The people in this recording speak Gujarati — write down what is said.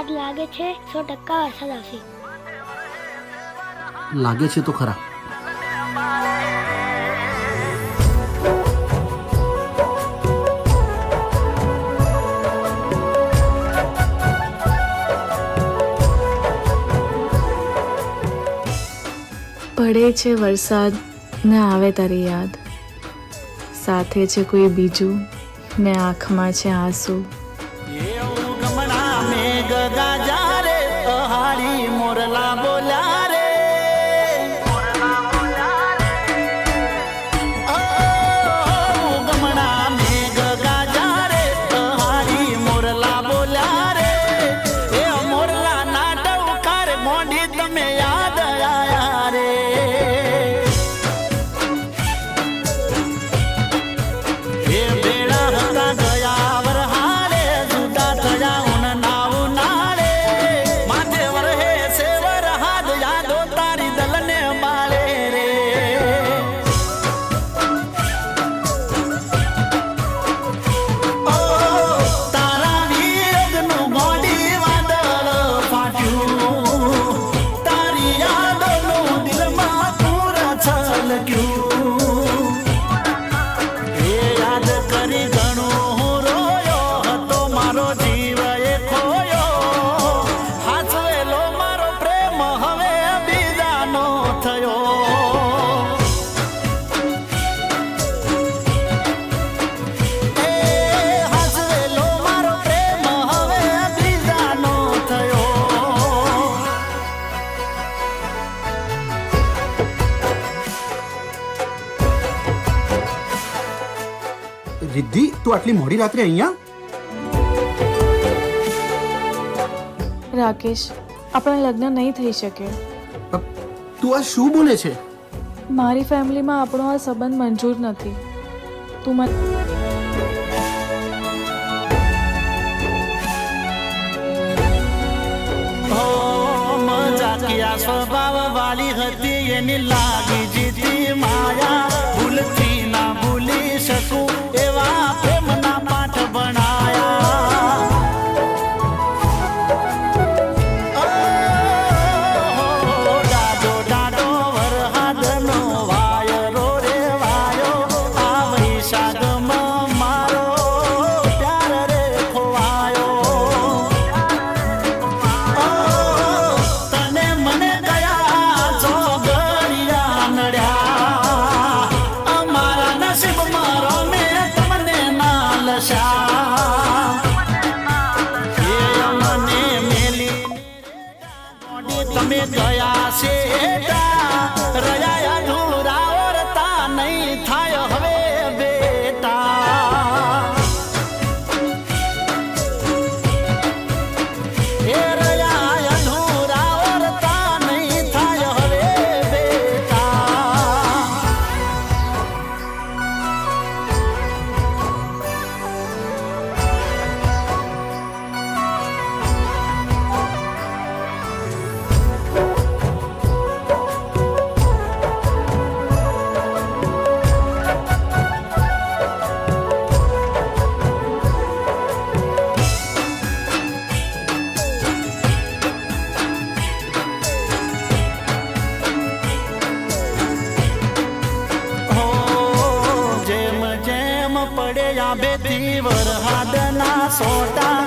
વરસાદ લાગે છે 100% વરસાદ આવશે. લાગે છે તો ખરા. પડે છે વરસાદ ને આવે તારી યાદ, સાથે છે કોઈ બીજું ને આંખમાં છે આંસુ. મોરલા બોલ્યા રે ગમણા મેઘ ગાજા રે હારી મોરલા બોલ્યા રે એ મોરલા ના ટવકાર મોઢી તમે યાદ આયા રે એ બેડા હતા ગયા વરહારે જુદા થયા ઉનના ઉનાળે માથે વરહે સેવર હાથ યાદો તારી દલને માળે રે તારા વીરગનું ગોડી વાદળ ફાટ્યું તારી યાદોનું દિલમાં પૂર છલક્યું એ યાદ કરી ઘણું હું રોયો હતો મારો જીવ એ ખોયો હાચવેલો મારો પ્રેમ હવે બીજાનો થયો એ હાચવેલો મારો પ્રેમ હવે બીજાનો થયો રિદ્ધિ, તું આટલી મોડી રાત્રે અહીંયા? રાકેશ, આપણા લગ્ન નહીં થઈ શકે. તું આ શું બોલે છે? મારી ફેમિલીમાં આપણો આ સંબંધ મંજૂર નથી. તું મને મજાકિયા સ્વભાવ વાળી હતી એની લાગી જીતી માયા ભૂલથી ના ભૂલી શકું એવા પ્રેમના પાઠ ભણાયા ડાડો ડાડો વરહાદનો વાયરો રે વાયો આ વૈશાખમાં મારો પ્યાર રે ખોવાયો તને મને ગયા ચોગડિયા નડ્યા અમારા નસીબમાં રમે તમને ના લશા એ અમને મેલી તમે ગયા છે રહ્યા અધૂરા ઓરતા નહીં થાય હવે બેટા એ રહ્યા અધૂરા ઓરતા નહીં થાય હવે બેટા જેમ જેમ પડ્યા બેથી વરહાદના સોટા